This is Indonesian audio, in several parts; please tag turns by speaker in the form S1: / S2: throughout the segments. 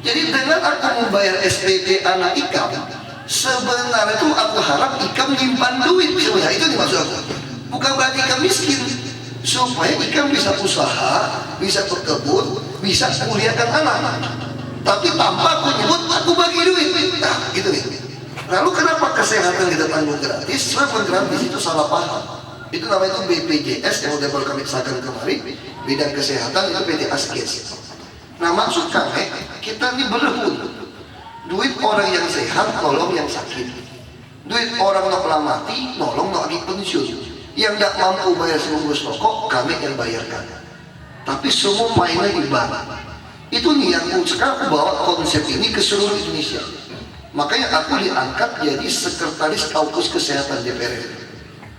S1: Jadi dengan aku membayar SPP anak Ikam, sebenarnya itu aku harap Ikam nyimpan duit sebenarnya, itu dimaksud aku. Bukan berarti Ikam miskin, supaya Ikam bisa usaha, bisa berkebun, bisa kuliahkan anak. Tapi tanpa aku nyebut aku bagi duit. Nah gitu nih. Lalu kenapa kesehatan kita tanggung gratis? Selama gratis itu salah paham. Itu namanya itu BPJS yang udah baru kami sahkan kemarin, bidang kesehatan itu PT Askes. Nah maksud kami, kita ini berebut duit orang yang sehat, nolong yang sakit. Duit orang nak mati, nolong nak lagi pensiun. Yang tidak mampu bayar sebungkus rokok, kami yang bayarkan. Tapi semua mainnya ibadah. Itu nih yang sekarang aku bawa konsep ini ke seluruh Indonesia. Makanya aku diangkat jadi sekretaris Kaukus Kesehatan DPR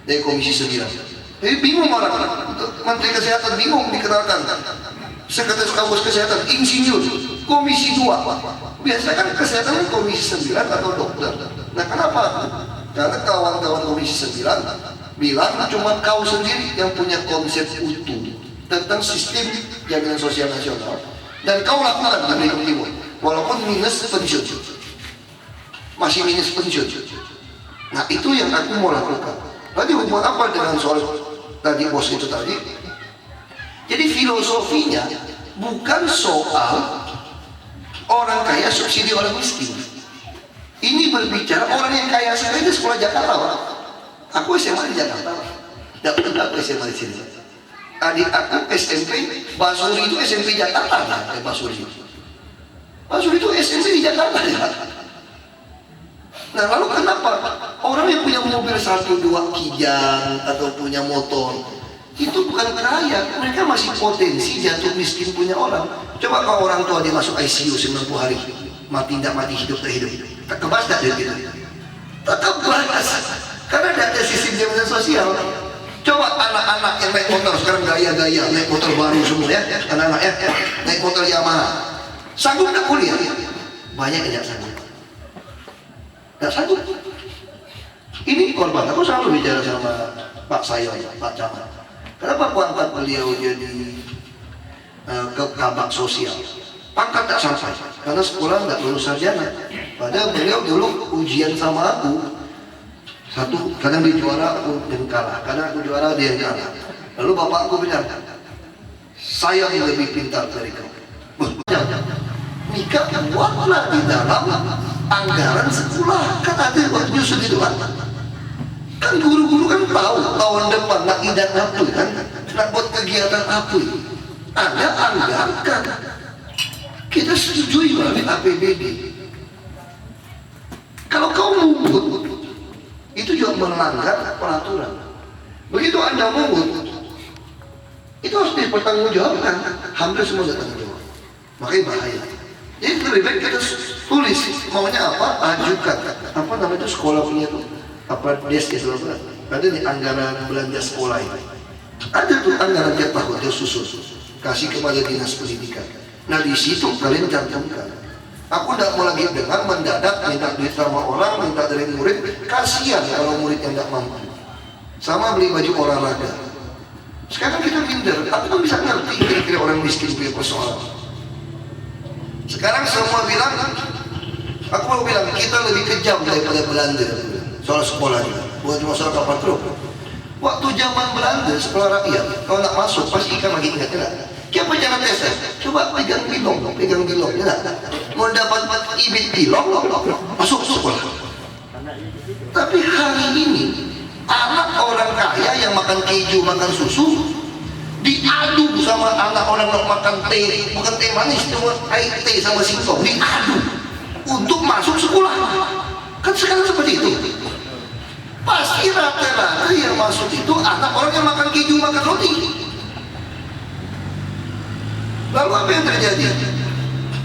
S1: dari Komisi 9. Jadi bingung orang, Menteri Kesehatan bingung dikenalkan. Sekretaris Kaukus Kesehatan, insinyur, Komisi 2. Biasanya kan kesehatan Komisi 9 atau dokter. Nah kenapa? Karena kawan-kawan Komisi 9 bilang cuma kau sendiri yang punya konsep utuh tentang sistem jaminan sosial nasional. Dan kau lakukan di Belitung Timur, walaupun minus pensiun. Masih minus pensiun. Nah itu yang aku mau lakukan. Nanti hubungan apa dengan soal tadi bos itu tadi? Jadi filosofinya bukan soal orang kaya subsidi orang miskin. Ini berbicara orang yang kaya sekali di sekolah Jakarta. Aku SMA di Jakarta. Tidak pernah aku SMA di sini. Adik aku SMP, Basuri itu SMP Jakarta. Basuri itu SMP di Jakarta ya. Nah lalu kenapa orang yang punya mobil 1-2 Kijang atau punya motor itu bukan kaya, mereka masih potensi jatuh miskin punya orang. Coba kalau orang tua dia masuk ICU 90 hari, mati tidak mati, hidup tak hidup, tak kebas tak dia gitu. Tetap batas, karena ada sistem jaminan sosial. Coba anak-anak yang naik motor sekarang gaya-gaya, naik motor baru semua ya, anak-anak ya, naik motor Yamaha, sanggup tak kuliah? Banyak yang tidak sanggup. Tidak sanggup. Ini korban. Aku selalu bicara sama Pak Sayo, Pak Camat. Kenapa aku angkat beliau jadi ke kabak sosial? Pangkat tak sampai, karena sekolah nggak lulus sarjana. Padahal beliau dulu ujian sama aku. Satu, kadang dia juara, aku yang kalah. Kadang aku juara, dia yang kalah. Lalu bapak aku bilang, saya yang lebih pintar dari kau. Mika buatlah di dalam anggaran sekolah. Kan ada waktu nyusun itu kan. Kan guru-guru kan tahu tahun depan nak idat apa kan, nak buat kegiatan apa. Ada anggarkan. Kita setujui melalui APBD. Kalau kau mungut, itu juga melanggar peraturan. Begitu Anda mungut, itu harus dipertanggungjawabkan. Hampir semua bertanggung jawab. Makanya bahaya. Jadi lebih baik kita tulis maunya apa, ajukan. Apa namanya itu sekolah punya itu? Apa des itu apa? Ada nih anggaran belanja sekolah ini. Ada tuh anggaran tiap tahun dia susun, kasih kepada dinas pendidikan. Nah di situ kalian cantumkan. Aku tidak mau lagi dengar mendadak minta duit sama orang, minta dari murid. Kasihan kalau murid yang tidak mampu. Sama beli baju olahraga. Sekarang kita minder, tapi kan bisa ngerti kira-kira orang miskin punya persoalan. Sekarang semua bilang, aku mau bilang kita lebih kejam daripada Belanda soal sekolah juga. Bukan cuma soal kapal truk. Waktu zaman Belanda sekolah rakyat, kalau nak masuk pasti ikan lagi ingat tidak? Siapa cara tesnya? Coba pegang bilong, ya. Mau dapat ibit bilong, masuk sekolah. Tapi hari ini anak orang kaya yang makan keju, makan susu diadu sama anak orang yang makan teh, bukan teh manis, cuma air teh sama singkong, diadu untuk masuk sekolah. Kan sekarang seperti itu. Pasti rata-rata yang masuk itu anak orang yang makan keju, makan roti. Lalu apa yang terjadi?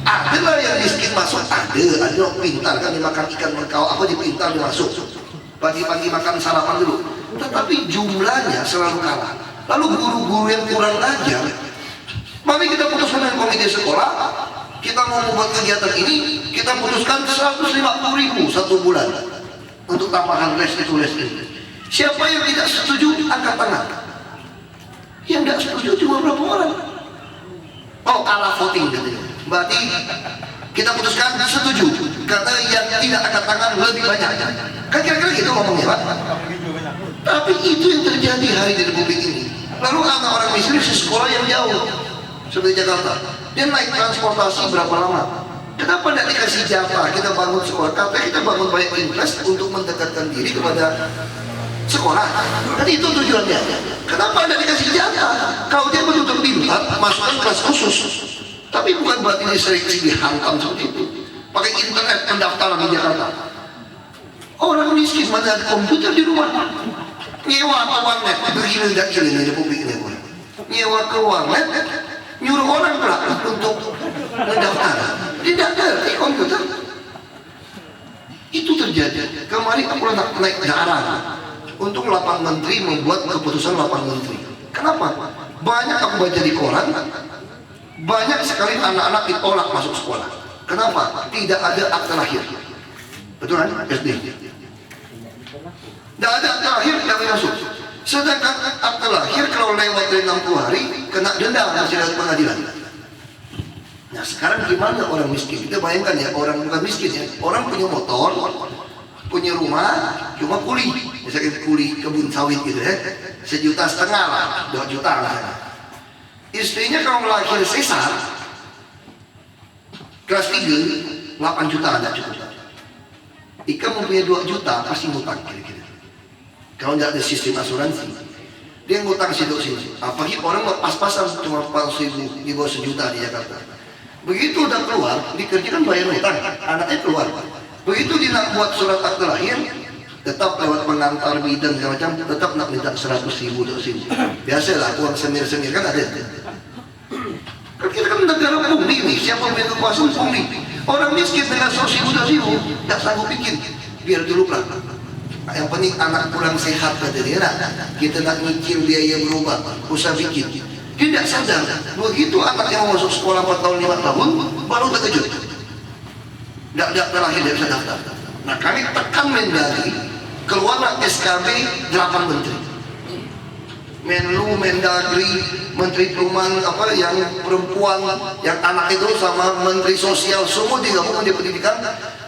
S1: Adalah yang miskin masuk, ada yang pintar kan dimakan ikan mengkau, apa dia pintar dia masuk. Pagi-pagi makan sarapan dulu. Tetapi jumlahnya selalu kalah. Lalu guru-guru yang kurang ajar, mari kita putuskan dengan komite sekolah, kita mau membuat kegiatan ini, kita putuskan 150.000 satu bulan untuk tambahan les itu. Siapa yang tidak setuju angkat tangan. Yang tidak setuju cuma berapa orang? Oh kalah voting katanya. Berarti Kita putuskan setuju karena yang tidak angkat tangan lebih banyak. Kan kira-kira gitu ngomongnya Pak. Tapi itu yang terjadi hari di Republik ini. Lalu anak orang miskin sekolah yang jauh seperti Jakarta, dia naik transportasi berapa lama? Kenapa tidak dikasih jatah kita bangun sekolah? Katanya kita bangun banyak invest untuk mendekatkan diri kepada sekolah. Kan itu tujuannya. Kenapa tidak dikasih jatah? Kalau dia betul-betul pintar, masukkan kelas khusus. Tapi bukan berarti dia seleksi dihantam seperti itu. Pakai internet pendaftaran di Jakarta. Orang miskin mana ada komputer di rumah, nyewa ke warnet, begini tidak gini di Republik ini. Nyewa ke warnet, nyuruh orang pula untuk mendaftar. Tidak ngerti komputer. Itu terjadi. Kemarin aku naik darat untuk 8 menteri membuat keputusan 8 menteri. Kenapa? Banyak aku baca di koran, banyak sekali anak-anak ditolak masuk sekolah. Kenapa? Tidak ada akte lahir. Betul kan? SD. Tidak ada akte lahir, tidak boleh masuk. Sedangkan akte lahir kalau lewat dari 60 hari, kena denda masih ada pengadilan. Nah sekarang gimana orang miskin? Kita bayangkan ya, orang bukan miskin ya, orang punya motor, punya rumah, cuma kuli, misalnya kuli kebun sawit gitu ya, 1,5 juta lah, 2 juta lah. Istrinya kalau melahir sesar, kelas 3, 8 juta tidak cukup. Ika mempunyai 2 juta, pasti ngutang kira-kira. Kalau tidak ada sistem asuransi, dia ngutang situ-situ. Apalagi orang pas-pasan cuma 400.000 di bawah 1 juta di Jakarta. Begitu udah keluar, dikerjakan bayar hutang, anaknya keluar. Begitu dia nak buat surat akte lahir, tetap lewat pengantar bidan segala macam, tetap nak minta 100.000, 200.000. Biasalah uang semir-semir kan ada. Kan kita kan negara pungli nih, siapa yang kekuasaan pungli. Orang miskin dengan 100.000, 200.000, tak sanggup bikin. Biar dulu lah. Yang penting anak pulang sehat kata dia. Kita nak nyicil biaya berobat, usah bikin. Dia tidak sadar. Begitu anak yang mau masuk sekolah 4 tahun, 5 tahun, baru terkejut. Tidak terakhir dia bisa daftar. Nah kami tekan Mendagri, keluarlah SKB 8 menteri. Menlu, Mendagri, Menteri Perumahan apa yang perempuan, yang anak itu sama Menteri Sosial semua digabung di pendidikan.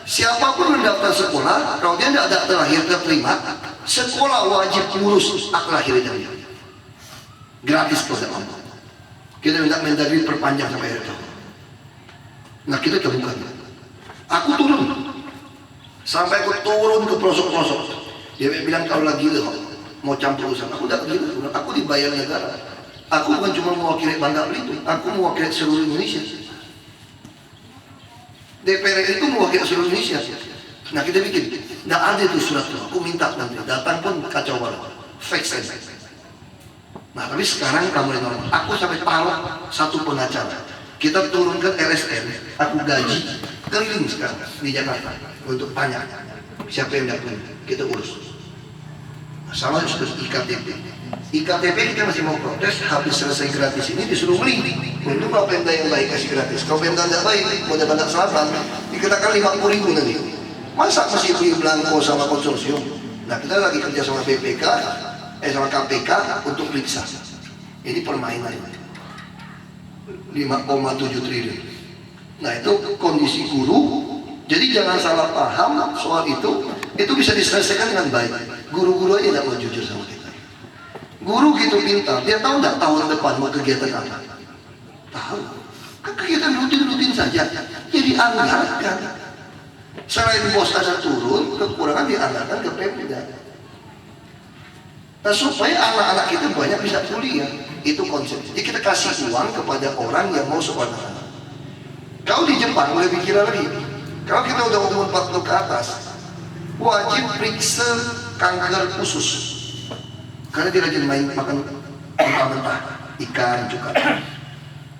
S1: Siapapun mendaftar sekolah, kalau dia tidak ada akte lahir terterima, sekolah wajib ngurus akte lahir itu. Gratis kalau tidak mampu. Kita minta Mendagri perpanjang sampai akhir tahun. Nah kita temukan. Aku turun, sampai aku turun ke pelosok-pelosok. Dia bilang kalau lagi gila, mau campur urusan. Aku tidak gila, aku dibayar negara. Aku bukan cuma mewakili Bangka Belitung, aku mewakili seluruh Indonesia. DPR itu mewakili seluruh Indonesia. Nah kita bikin, tidak ada itu surat itu. Aku minta nanti, datang pun kacau banget, fake sense. Nah tapi sekarang kamu yang normal. Aku sampai taruh 1 pengacara. Kita turunkan LSM, aku gaji keliling sekarang di Jakarta untuk tanya siapa yang dapat kita urus. Nah, sama sudah IKTP kita masih mau protes, habis selesai gratis ini disuruh beli. Untuk apa yang baik kasih gratis. Kalau yang tidak baik, mau dapat selatan dikenakan 50.000 nanti. Masa masih beli belangko sama konsorsium? Nah kita lagi kerja sama BPK, sama KPK untuk periksa. Ini permainan 5,7 triliun. Nah itu kondisi guru. Jadi jangan salah paham soal itu bisa diselesaikan dengan baik. Guru-guru aja tidak mau jujur sama kita. Guru gitu pintar, dia tahu nggak tahun depan mau kegiatan apa? Tahu. Kan kegiatan rutin-rutin saja. Jadi anggarkan. Selain bos ada turun, kekurangan dianggarkan ke Pemda. Nah supaya anak-anak kita banyak bisa kuliah. Itu konsep. Jadi kita kasih uang kepada orang yang mau sekolah. Kalau di Jepang lebih gila lagi. Kalau kita udah umur 40 ke atas, wajib periksa kanker khusus. Karena dia rajin main makan mentah-mentah, ikan juga.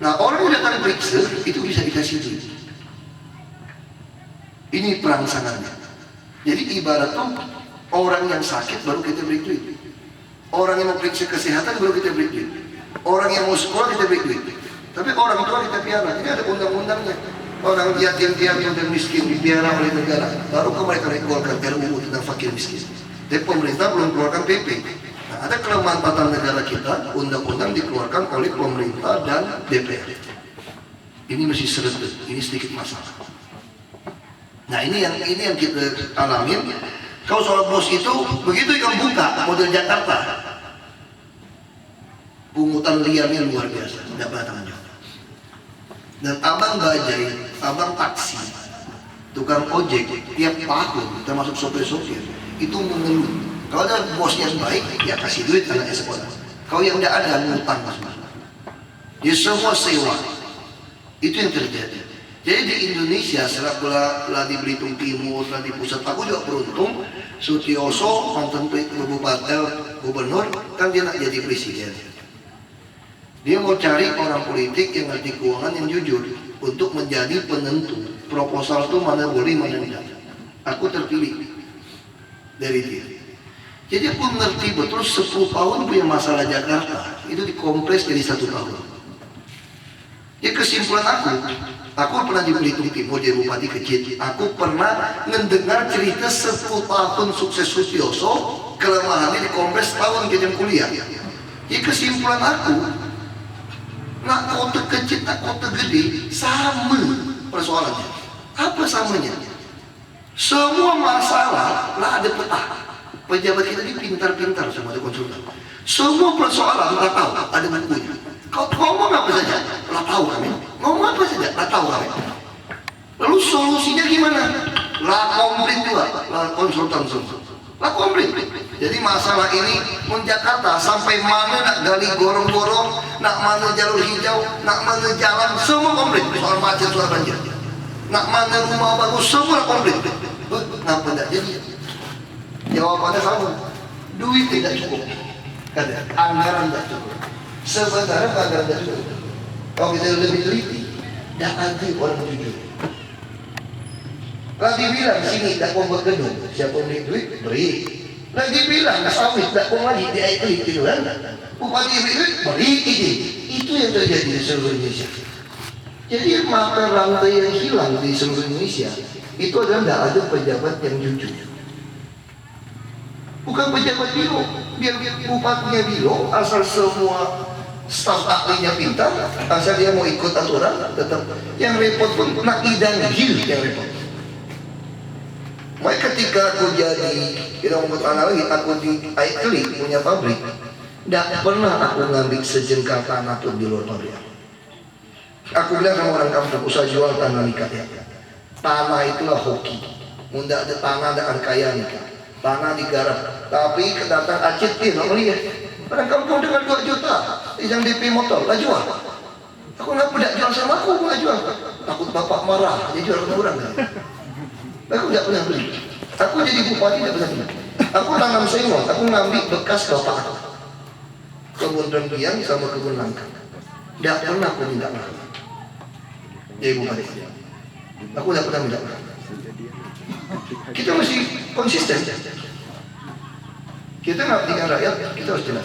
S1: Nah orang yang datang periksa itu bisa dikasih duit. Ini perangsangannya. Jadi ibarat tuh orang yang sakit baru kita beri duit. Orang yang mau periksa kesehatan baru kita beri duit. Orang yang mau sekolah kita beri duit. Tapi orang tua kita piara. Ini ada undang-undangnya. Orang yatim piatu dan miskin dipiara oleh negara. Baru mereka keluarkan RUU tentang fakir miskin. Tapi pemerintah belum keluarkan PP. Nah, ada kelemahan tata negara kita. Undang-undang dikeluarkan oleh pemerintah dan DPR. Ini masih seret, ini sedikit masalah. Nah ini yang kita alamin. Kalau soal bos itu begitu yang buka model Jakarta, pungutan liarnya luar biasa, tidak pernah tanggung jawab. Dan abang bajai, abang taksi, tukang ojek tiap tahun termasuk sopir-sopir itu mengeluh. Kalau ada bos yang baik, ya kasih duit anaknya sekolah. Kalau yang tidak ada ngutang mas. Ya semua sewa. Itu yang terjadi. Jadi di Indonesia, setelah di Belitung Timur, di pusat, aku juga beruntung. Sutioso, mantan gubernur, kan dia nak jadi presiden. Dia mau cari orang politik yang ngerti keuangan yang jujur untuk menjadi penentu proposal itu mana boleh mana tidak. Aku terpilih dari dia. Jadi aku ngerti betul 10 tahun punya masalah Jakarta itu dikompres jadi 1 tahun. Jadi kesimpulan aku pernah di Belitung Timur jadi bupati kecil. Aku pernah mendengar cerita 10 tahun sukses Sutioso, kelemahannya dikompres tahun ke jam kuliah. Jadi kesimpulan aku, nak kota kecil, nak kota gede, sama persoalannya. Apa samanya? Semua masalah lah ada peta. Pejabat kita ini pintar-pintar, semua ada konsultan. Semua persoalan lah tahu, ada bukunya. Kau ngomong apa saja, lah tahu kami. Ngomong apa saja, lah tahu kami. Lalu solusinya gimana? Lah komplit juga, lah konsultan semua. Lah komplit. Jadi masalah ini di Jakarta sampai mana nak gali gorong-gorong, nak mana jalur hijau, nak mana jalan, semua komplit. Soal macet, soal banjir. Nak mana rumah bagus, semua komplit. Kenapa tidak jadi? Jawabannya sama. Duit tidak cukup. Kata, anggaran tidak cukup. Sebenarnya anggaran tidak cukup. Kalau kita lebih teliti, tidak ada orang jujur. Lagi bilang sini tak mau bergedung, siapa beli duit beri. Lagi bilang sawit tak mau lagi di air itu kan? Bupati beli duit beri ini. Itu yang terjadi di seluruh Indonesia. Jadi mata rantai yang hilang di seluruh Indonesia itu adalah tidak ada pejabat yang jujur. Bukan pejabat biro, biar bupatinya biro, asal semua staf ahlinya pintar, asal dia mau ikut aturan, tetap yang repot pun nak idang gil yang repot. Makanya ketika aku jadi, kita ngomong tanah lagi, aku di Aikli punya pabrik, tidak pernah aku ngambil sejengkal tanah pun di luar pabrik. Aku bilang sama orang kampung, usah jual tanah nikah ya. Tanah itulah hoki, tidak ada tanah, ada kaya nikah. Tanah digarap, tapi kedatang acit dia nggak melihat. Orang kampung dengan 2 juta, yang DP motor, lah jual. Aku nggak pernah jual sama aku nggak jual. Takut bapak marah, dia jual ke orang kan. Aku nggak pernah beli. Aku jadi bupati nggak pernah beli. Aku tanam sengon, aku ngambil bekas bapak aku. Kebun rembiang sama kebun langka. Nggak pernah aku minta mahal. Jadi bupati. Aku nggak pernah minta mahal. Kita mesti konsisten. Kita nggak dengan rakyat, kita harus jelas.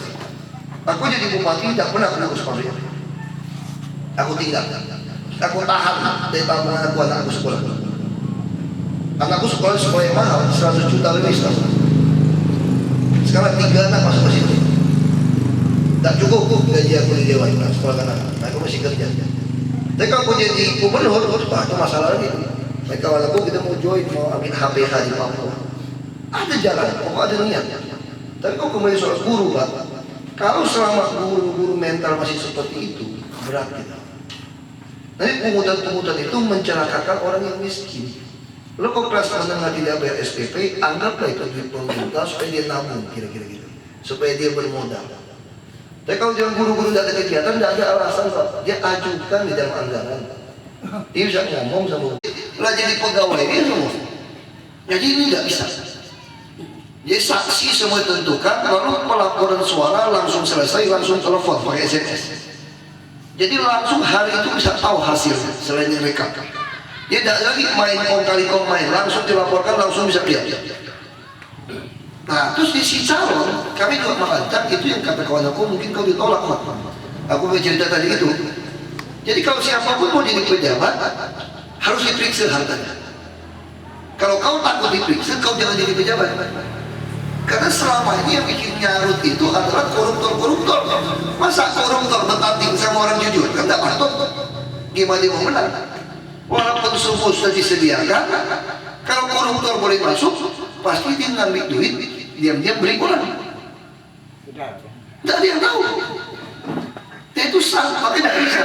S1: Aku jadi bupati tidak pernah aku sekolah. Aku tinggal. Aku tahan dari tabungan aku anak aku sekolah. Anakku sekolah yang mahal 100 juta lebih sekarang. Sekarang 3 anak masuk ke situ. Tak cukup gaji aku di Dewan sekolah anak. Aku masih kerja. Tapi kalau aku jadi gubernur, wah itu masalah lagi. Mereka aku kita mau join, mau ambil HPH di Papua. Ada jalan, pokok ada niat. Tapi kok kembali soal guru Pak. Kalau selama guru-guru mental masih seperti itu, berat kita. Nanti pungutan-pungutan itu mencelakakan orang yang miskin. Lo kok kelas menengah tidak bayar SPP, anggaplah itu duit pemerintah supaya dia nabung, kira-kira gitu. Supaya dia bermodal. Tapi kalau jangan guru-guru tidak ada kegiatan, tidak ada alasan Pak. Dia ajukan di dalam anggaran. Dia bisa ngomong sama lah jadi pegawai dia semua. Jadi ini tidak bisa. Jadi saksi semua ditentukan, lalu pelaporan suara langsung selesai, langsung telepon pakai SMS. Jadi langsung hari itu bisa tahu hasilnya selain yang rekam. Dia tidak lagi main kong kali kong main, langsung dilaporkan, langsung bisa lihat. Nah terus di si calon, kami juga mengatakan itu yang kata kawan aku, mungkin kau ditolak Pak. Aku bercerita tadi itu. Jadi kalau siapapun mau jadi pejabat, harus diperiksa hartanya. Kalau kau takut diperiksa, kau jangan jadi pejabat. Karena selama ini yang bikin nyarut itu adalah koruptor-koruptor. Masa koruptor bertanding sama orang jujur? Kan tidak patut. Gimana dia mau menang? Walaupun semua sudah disediakan, kalau koruptor boleh masuk, pasti dia ngambil duit, diam-diam beli orang. Tidak ada yang tahu. Dia itu sah, makanya tidak bisa.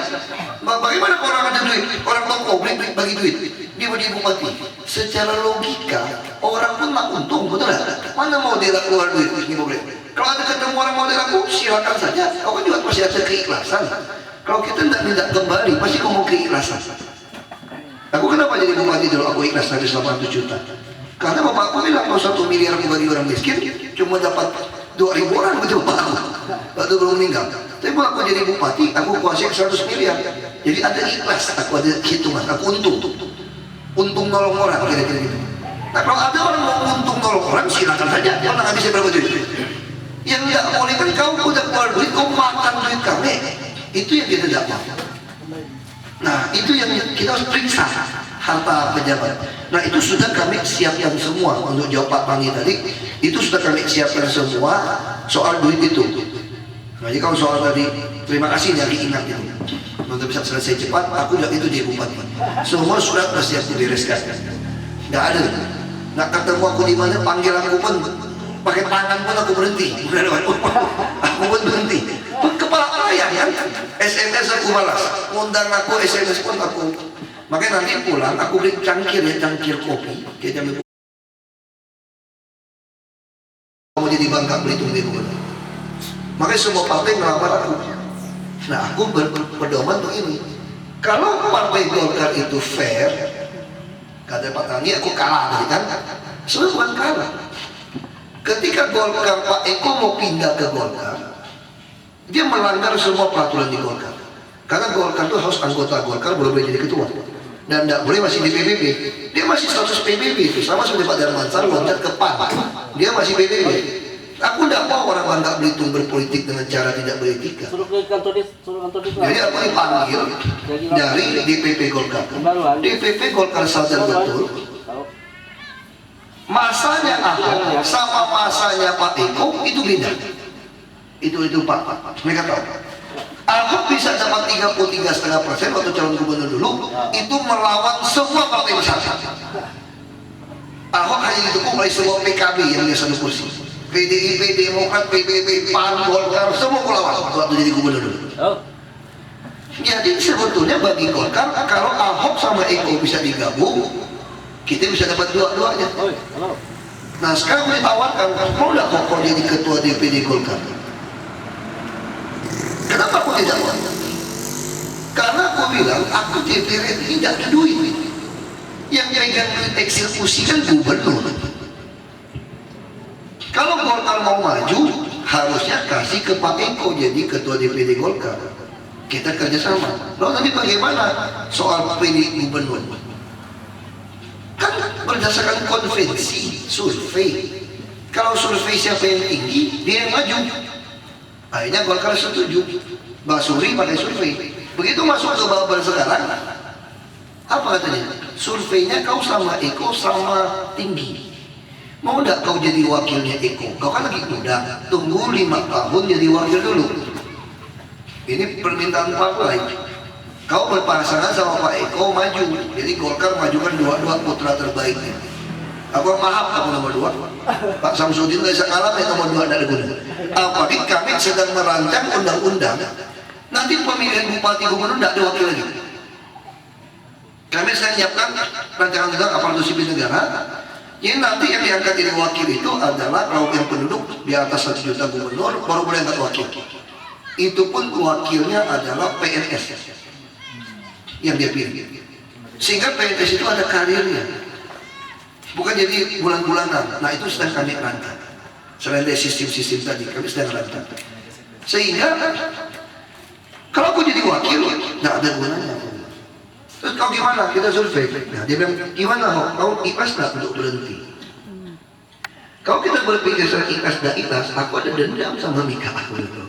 S1: Bagaimana orang ada duit, orang toko bagi duit, dia menjadi bupati. Secara logika, orang pun nak untung, betul tak? Mana mau dia keluar duit ini boleh? Kalau ada ketemu orang mau dia laku, silakan saja. Kau kan juga pasti ada keikhlasan. Kalau kita tidak kembali, pasti kau mau keikhlasan. Aku kenapa jadi bupati dulu? Aku ikhlas dari 800 juta. Karena bapakku bilang kalau 1 miliar aku bagi orang miskin, cuma dapat 2.000 orang betul bapakku. Waktu belum meninggal. Tapi kalau aku jadi bupati, aku kuasai 100 miliar. Jadi ada ikhlas, aku ada hitungan, aku untung. Untung nolong orang, kira-kira gitu. Nah kalau ada orang mau untung nolong orang, silakan saja. Mana nggak bisa berapa duit? Yang tidak boleh kan kau udah keluar duit, kau makan duit kami. Itu yang kita tidak mau. Nah itu yang kita harus periksa harta pejabat. Nah itu sudah kami siapkan semua untuk jawab Pak Bani tadi. Itu sudah kami siapkan semua soal duit itu. Nah, jadi kalau soal tadi, terima kasih yang diingat itu. Untuk bisa selesai cepat, aku juga itu jadi bupati. Semua surat siap dibereskan. Nggak ada. Nggak ketemu aku di mana, panggil aku pun pakai tangan pun aku berhenti. Aku pun berhenti. Kepala ayah kan, SMS aku balas. Undang aku SMS pun aku. Makanya nanti pulang aku beli cangkir ya, cangkir kopi. Kita mau jadi Bangka Belitung di rumah. Makanya semua partai melamar aku. Nah aku berpedoman untuk ini. Kalau partai Golkar itu fair, kata Pak Tani, aku kalah tadi kan? Sebenarnya bukan kalah. Ketika Golkar, Pak Eko mau pindah ke Golkar, dia melanggar semua peraturan di Golkar. Karena Golkar itu harus anggota Golkar, belum boleh jadi ketua. Dan tidak boleh masih di PBB. Dia masih status PBB itu, sama seperti Pak Darmansar loncat ke PAN. Dia masih PBB. Aku tidak mau orang Bangka Belitung berpolitik dengan cara tidak beretika. Jadi aku dipanggil dari DPP Golkar. DPP Golkar sadar betul masanya Ahok sama masanya Pak Eko itu beda. Itu Pak. Mereka tahu. Ahok bisa dapat 33,5% waktu calon gubernur dulu, itu melawan semua partai besar. Ahok hanya didukung oleh semua PKB yang dia 1 kursi. PDIP, Demokrat, PBB, PAN, Golkar, semua melawan waktu jadi gubernur dulu. Jadi sebetulnya bagi Golkar, kalau Ahok sama Eko bisa digabung, kita bisa dapat dua-duanya. Nah sekarang ditawarkan, mau nggak kok jadi ketua DPD Golkar? Kenapa aku tidak mau? Karena aku bilang, aku DPR tidak ada duit. Yang pegang eksekusi kan gubernur. Kalau Golkar mau maju, harusnya kasih ke Pak Eko jadi ketua DPD Golkar. Kita kerjasama. Lalu nanti bagaimana soal pilih gubernur? Kan berdasarkan konvensi, survei. Kalau survei siapa yang tinggi, dia yang maju. Akhirnya Golkar setuju. Basuri pakai survei. Begitu masuk ke Babar sekarang, apa katanya? Surveinya kau sama Eko sama tinggi. Mau enggak kau jadi wakilnya Eko? Kau kan lagi muda, tunggu 5 tahun jadi wakil dulu. Ini permintaan partai. Kau berpasangan sama Pak Eko maju. Jadi Golkar majukan 2 putra terbaiknya. Aku maaf kamu nomor 2. Pak Samsudin nggak bisa kalah, nomor 2 dari guna. Apalagi kami sedang merancang undang-undang. Nanti pemilihan bupati gubernur tidak ada wakil lagi. Kami sedang menyiapkan rancangan undang aparatur sipil negara. Jadi nanti yang diangkat jadi wakil itu adalah kalau yang penduduk di atas 1 juta gubernur baru boleh angkat wakil. Itu pun wakilnya adalah PNS yang dia pilih. Sehingga PNS itu ada karirnya, bukan jadi bulan-bulanan. Nah itu sedang kami rancang. Selain dari sistem-sistem tadi, kami sedang rancang. Sehingga kalau aku jadi wakil, nggak ada gunanya. Terus kau gimana? Kita survei. Nah, dia bilang, gimana kau ikhlas nggak untuk berhenti? Kalau kita berpikir soal ikhlas dan ikhlas, aku ada dendam sama Mika aku dulu.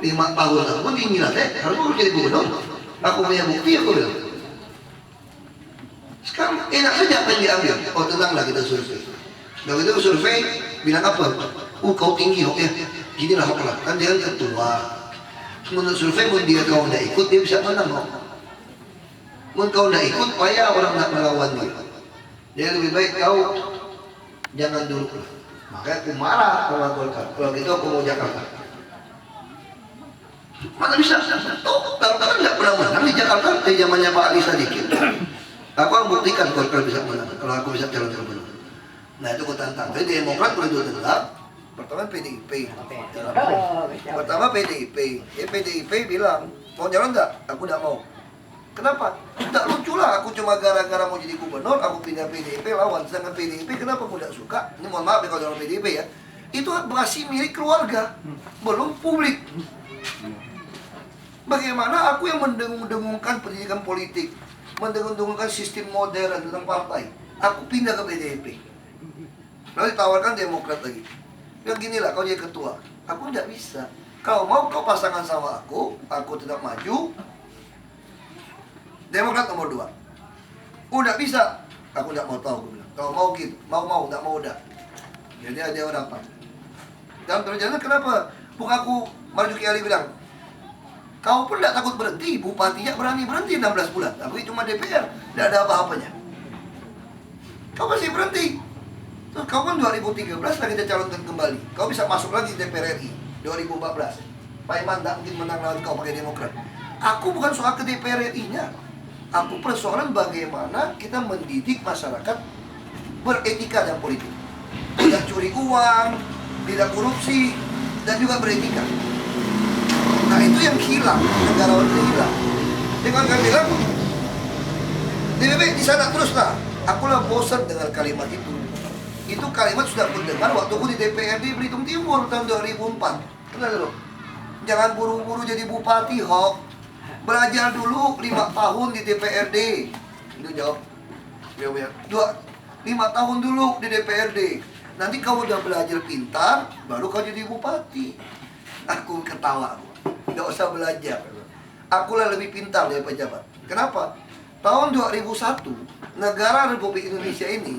S1: 5 tahun aku pun diminat, harus aku jadi gubernur. Aku punya bukti, aku bilang. Sekarang enak saja apa yang diambil. Oh tenanglah kita survei. Nah itu survei bilang apa? Kau tinggi Hok ya. Gini lah Hok lah. Kan dia kan ketua. Menurut survei pun dia kalau tidak ikut dia bisa menang Hok. Mun kau nak ikut, payah orang nak melawan dia. Jadi lebih baik kau jangan dulu. Makanya aku marah sama Golkar. Kalau gitu aku mau Jakarta. Mana bisa? Tuh, Golkar nggak pernah menang di Jakarta di zamannya Pak Ali Sadikin. Aku akan buktikan Golkar bisa menang kalau aku bisa calon gubernur. Nah itu aku tantang. Jadi Demokrat boleh dua tetap. Pertama PDIP. Pertama PDIP. PDIP bilang mau jalan nggak? Aku nggak mau. Kenapa? Tidak lucu lah. Aku cuma gara-gara mau jadi gubernur, aku pindah PDIP lawan. Sedangkan PDIP kenapa aku tidak suka? Ini mohon maaf ya kalau dalam PDIP ya. Itu masih milik keluarga, belum publik. Bagaimana aku yang mendengung-dengungkan pendidikan politik, mendengung-dengungkan sistem modern tentang partai, aku pindah ke PDIP. Lalu ditawarkan Demokrat lagi. Bilang gini lah, kau jadi ketua. Aku tidak bisa. Kalau mau kau pasangan sama aku tetap maju. Demokrat nomor 2. Udah bisa. Aku tidak mau tahu. Kalau mau gitu, mau, tidak mau udah. Jadi ada rapat. Dan terjadi kenapa? Bukan aku Marzuki Ali bilang, kau pun tidak takut berhenti, bupatinya berani berhenti 16 bulan. Tapi cuma DPR, tidak ada apa-apanya. Kau masih berhenti. Terus kau kan 2013 lagi kita calonkan kembali. Kau bisa masuk lagi DPR RI 2014. Pak Iman tidak mungkin menang lawan kau pakai Demokrat. Aku bukan soal ke DPR RI-nya. Aku persoalan bagaimana kita mendidik masyarakat beretika dan politik. Tidak curi uang, tidak korupsi, dan juga beretika. Nah itu yang hilang, negarawan itu hilang. Dengan kami bilang, di sana terus lah. Akulah bosan dengan kalimat itu. Itu kalimat sudah aku dengar waktu aku di DPRD Belitung Timur tahun 2004. Kenal dulu. Jangan buru-buru jadi bupati, Hok. Belajar dulu 5 tahun di DPRD. Itu jawab. 5 tahun dulu di DPRD. Nanti kau udah belajar pintar, baru kau jadi bupati. Aku ketawa. Gak usah belajar. Akulah lebih pintar dari pejabat. Kenapa? Tahun 2001, negara Republik Indonesia ini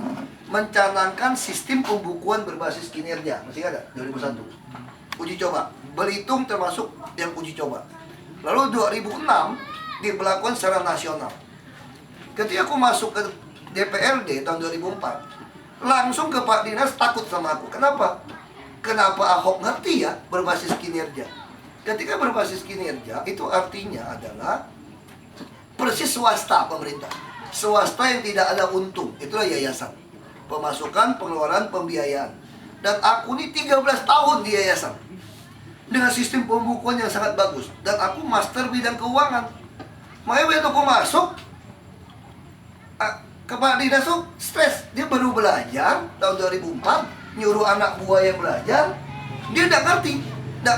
S1: mencanangkan sistem pembukuan berbasis kinerja. Masih ada? 2001. Uji coba. Belitung termasuk yang uji coba. Lalu 2006 diberlakukan secara nasional. Ketika aku masuk ke DPRD tahun 2004, langsung ke Pak Dinas takut sama aku. Kenapa? Kenapa Ahok ngerti ya berbasis kinerja? Ketika berbasis kinerja itu artinya adalah persis swasta pemerintah. Swasta yang tidak ada untung, itulah yayasan. Pemasukan, pengeluaran, pembiayaan. Dan aku ini 13 tahun di yayasan. Dengan sistem pembukuan yang sangat bagus. Dan aku master bidang keuangan. Makanya begitu aku masuk ke Pak Dinas tuh stres. Dia baru belajar tahun 2004, nyuruh anak buah yang belajar. Dia tidak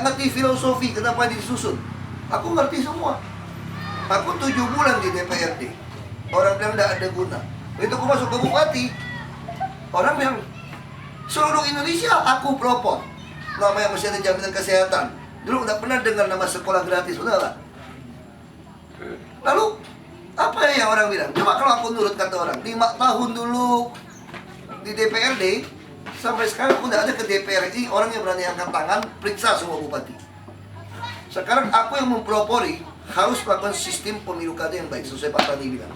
S1: ngerti filosofi kenapa disusun. Aku ngerti semua. Aku 7 bulan di DPRD. Orang bilang tidak ada guna. Begitu aku masuk ke bupati, orang bilang seluruh Indonesia aku propon. Namanya masih ada jaminan kesehatan. Dulu nggak pernah dengar nama sekolah gratis, udah lah. Lalu apa yang orang bilang? Coba kalau aku nurut kata orang, 5 tahun dulu di DPRD, sampai sekarang aku nggak ada ke DPRD orang yang berani angkat tangan periksa semua bupati. Sekarang aku yang mempropori harus melakukan sistem pemilu kada yang baik sesuai Pak Tani bilang.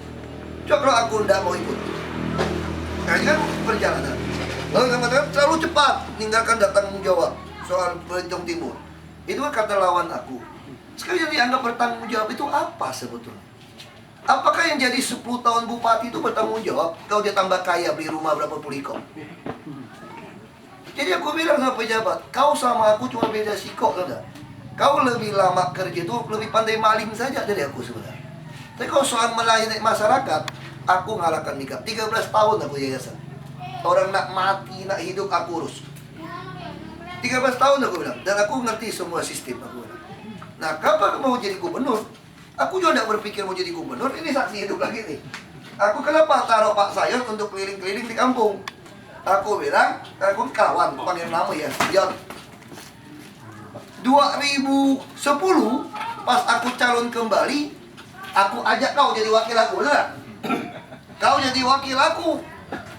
S1: Coba kalau aku nggak mau ikut, nah ini kan perjalanan. Lalu katakan terlalu cepat meninggalkan tanggung jawab soal Belitung Timur. Itu kan kata lawan aku. Sekarang yang dianggap bertanggung jawab itu apa sebetulnya? Apakah yang jadi 10 tahun bupati itu bertanggung jawab? Kalau dia tambah kaya beli rumah berapa puluh ikon. Jadi aku bilang sama pejabat, kau sama aku cuma beda sikok, saudara. Kau lebih lama kerja itu lebih pandai maling saja dari aku sebenarnya. Tapi kalau soal melayani masyarakat, aku ngalahkan nikah. 13 tahun aku yayasan. Orang nak mati, nak hidup, aku urus. 13 tahun aku bilang. Dan aku ngerti semua sistem aku bilang. Nah, kapan mau jadi gubernur? Aku juga tidak berpikir mau jadi gubernur. Ini saksi hidup lagi nih. Aku kenapa taruh Pak Sayon untuk keliling-keliling di kampung? Aku bilang, aku kawan, panggil nama ya, Yon. 2010, pas aku calon kembali, aku ajak kau jadi wakil aku, benar? Kau jadi wakil aku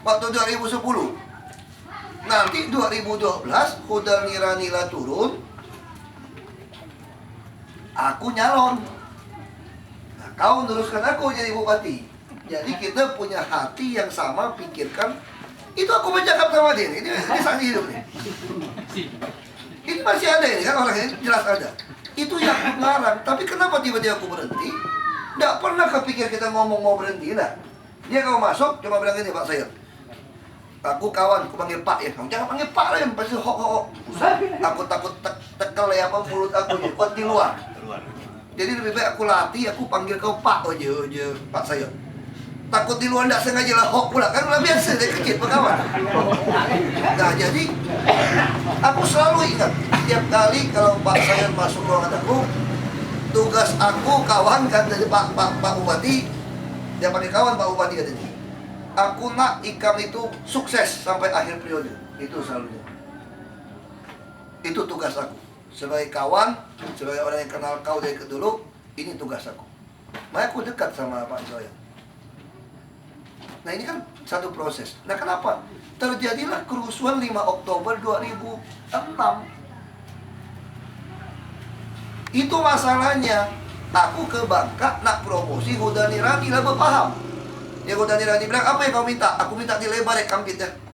S1: waktu 2010. Nanti 2012, udah nira-nira turun, aku nyalon. Nah, kau meneruskan aku jadi bupati. Jadi kita punya hati yang sama, pikirkan. Itu aku bercakap sama dia. Ini saksi hidup nih. Ini masih ada ini kan, orang ini jelas ada. Itu yang ngarang. Tapi kenapa tiba-tiba aku berhenti? Nggak pernah kepikir kita ngomong mau berhenti. Nah, dia kalau masuk cuma bilang gini, Pak Sayat, aku kawan, aku panggil Pak ya. Kamu jangan panggil Pak lah, pasti ho. Aku takut tekel ya apa mulut aku ya, kuat di luar. Jadi lebih baik aku latih, aku panggil kau Pak aja Pak Sayat. Takut di luar tidak sengaja lah hok pula, kan udah biasa dari kecil berkawan. Nah jadi aku selalu ingat tiap kali kalau Pak Sayat masuk ruangan aku, tugas aku kawan kan dari Pak Bupati, dia panggil kawan Pak Bupati katanya. Aku nak Ikam itu sukses sampai akhir periode, itu selalu. Itu tugas aku sebagai kawan, sebagai orang yang kenal kau dari dulu, ini tugas aku. Makanya aku dekat sama Pak Joya. Nah ini kan satu proses. Nah kenapa? Terjadilah kerusuhan 5 Oktober 2006. Itu masalahnya. Aku ke Bangka nak promosi Hudani Rani lah berpaham. Ya Hudani Rani bilang, apa yang kau minta? Aku minta dilebar ya kampitnya.